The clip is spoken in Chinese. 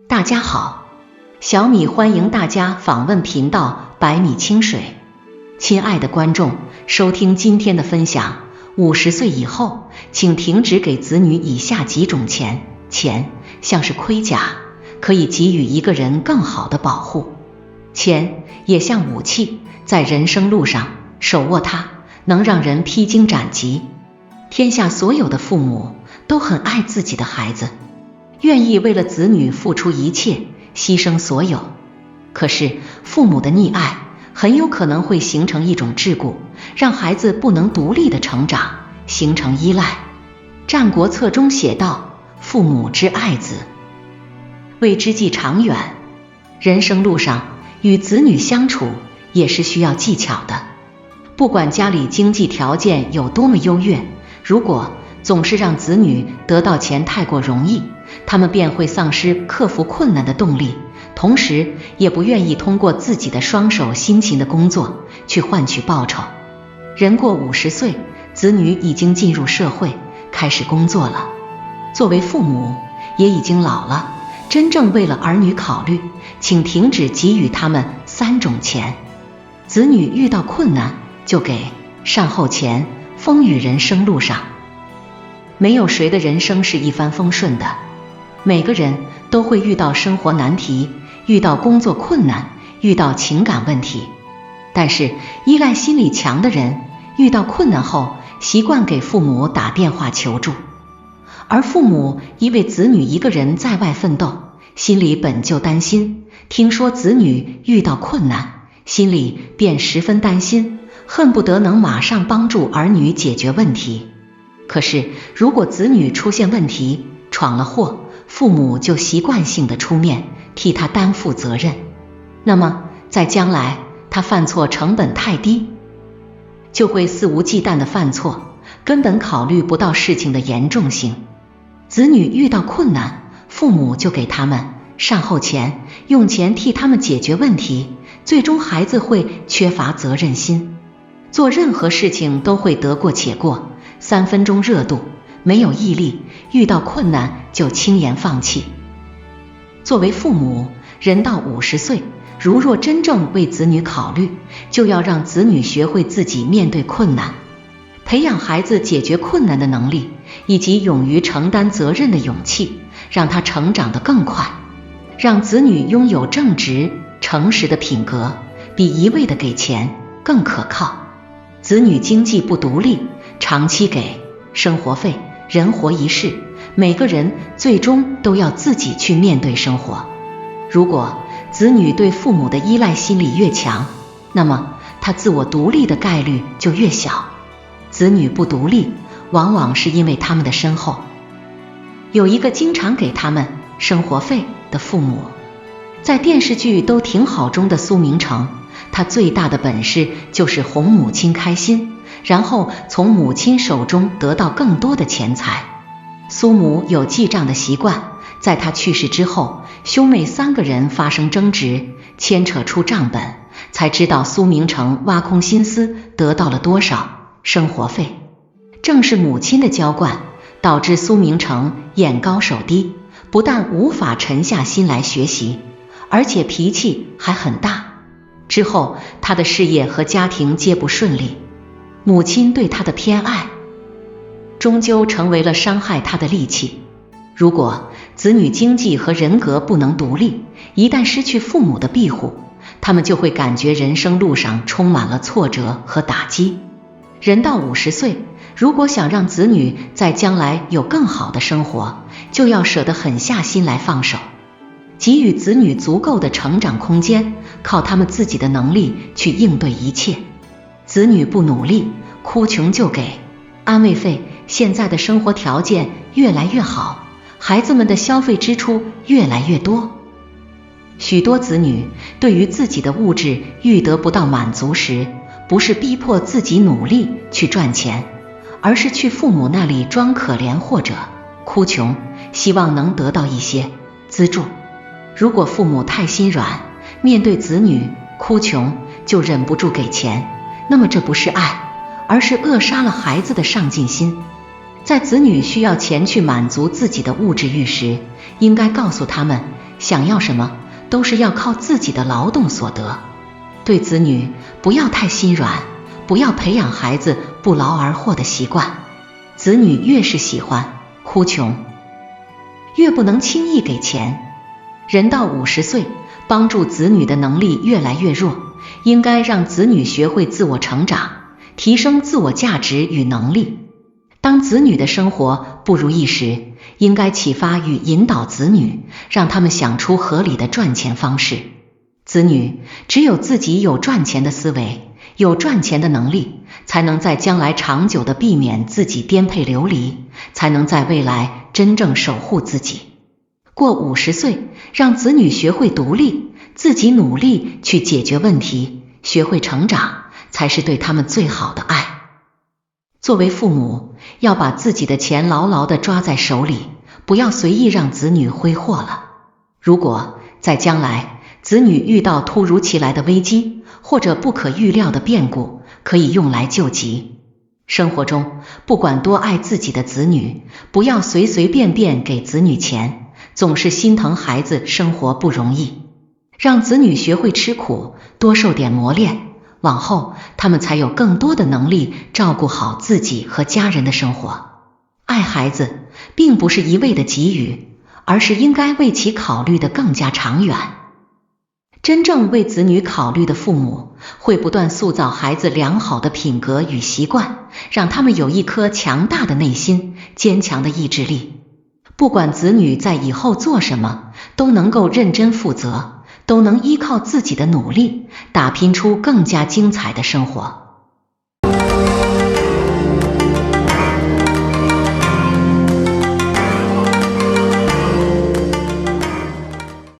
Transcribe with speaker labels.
Speaker 1: 大家好，小米欢迎大家访问频道百米清水。亲爱的观众，收听今天的分享。50岁以后，请停止给子女以下几种钱。钱像是盔甲，可以给予一个人更好的保护。钱也像武器，在人生路上，手握它，能让人披荆斩棘。天下所有的父母都很爱自己的孩子，愿意为了子女付出一切，牺牲所有。可是父母的溺爱很有可能会形成一种桎梏，让孩子不能独立的成长，形成依赖。战国策中写道：父母之爱子，为之计长远。人生路上与子女相处也是需要技巧的。不管家里经济条件有多么优越，如果总是让子女得到钱太过容易，他们便会丧失克服困难的动力，同时也不愿意通过自己的双手辛勤的工作去换取报酬。人过50岁，子女已经进入社会，开始工作了。作为父母也已经老了，真正为了儿女考虑，请停止给予他们3种钱。子女遇到困难就给，善后钱。风雨人生路上，没有谁的人生是一帆风顺的，每个人都会遇到生活难题，遇到工作困难，遇到情感问题。但是依赖心理强的人，遇到困难后习惯给父母打电话求助，而父母因为子女一个人在外奋斗，心里本就担心，听说子女遇到困难，心里便十分担心，恨不得能马上帮助儿女解决问题。可是如果子女出现问题，闯了祸，父母就习惯性的出面替他担负责任，那么在将来他犯错成本太低，就会肆无忌惮的犯错，根本考虑不到事情的严重性。子女遇到困难，父母就给他们善后钱，用钱替他们解决问题，最终孩子会缺乏责任心，做任何事情都会得过且过，3分钟热度，没有毅力，遇到困难就轻言放弃。作为父母，人到50岁，如若真正为子女考虑，就要让子女学会自己面对困难，培养孩子解决困难的能力，以及勇于承担责任的勇气，让他成长得更快。让子女拥有正直、诚实的品格，比一味的给钱更可靠。子女经济不独立，长期给生活费，人活一世，每个人最终都要自己去面对生活。如果子女对父母的依赖心理越强，那么他自我独立的概率就越小。子女不独立，往往是因为他们的身后有一个经常给他们生活费的父母。在电视剧《都挺好》中的苏明成，他最大的本事就是哄母亲开心，然后从母亲手中得到更多的钱财。苏母有记账的习惯，在他去世之后，兄妹3个人发生争执，牵扯出账本，才知道苏明成挖空心思得到了多少生活费。正是母亲的娇惯，导致苏明成眼高手低，不但无法沉下心来学习，而且脾气还很大。之后他的事业和家庭皆不顺利，母亲对他的偏爱终究成为了伤害他的利器。如果子女经济和人格不能独立，一旦失去父母的庇护，他们就会感觉人生路上充满了挫折和打击。人到50岁，如果想让子女在将来有更好的生活，就要舍得狠下心来放手，给予子女足够的成长空间，靠他们自己的能力去应对一切。子女不努力，哭穷就给安慰费。现在的生活条件越来越好，孩子们的消费支出越来越多。许多子女对于自己的物质欲得不到满足时，不是逼迫自己努力去赚钱，而是去父母那里装可怜或者哭穷，希望能得到一些资助。如果父母太心软，面对子女哭穷就忍不住给钱，那么这不是爱，而是扼杀了孩子的上进心。在子女需要钱去满足自己的物质欲时，应该告诉他们，想要什么都是要靠自己的劳动所得。对子女不要太心软，不要培养孩子不劳而获的习惯。子女越是喜欢哭穷，越不能轻易给钱。人到50岁，帮助子女的能力越来越弱，应该让子女学会自我成长，提升自我价值与能力。当子女的生活不如意时，应该启发与引导子女，让他们想出合理的赚钱方式。子女只有自己有赚钱的思维，有赚钱的能力，才能在将来长久地避免自己颠沛流离，才能在未来真正守护自己。过50岁，让子女学会独立，自己努力去解决问题，学会成长，才是对他们最好的爱。作为父母，要把自己的钱牢牢地抓在手里，不要随意让子女挥霍了。如果在将来子女遇到突如其来的危机，或者不可预料的变故，可以用来救急。生活中，不管多爱自己的子女，不要随随便便给子女钱，总是心疼孩子生活不容易。让子女学会吃苦，多受点磨练，往后他们才有更多的能力照顾好自己和家人的生活。爱孩子并不是一味的给予，而是应该为其考虑得更加长远。真正为子女考虑的父母，会不断塑造孩子良好的品格与习惯，让他们有一颗强大的内心，坚强的意志力。不管子女在以后做什么，都能够认真负责，都能依靠自己的努力，打拼出更加精彩的生活。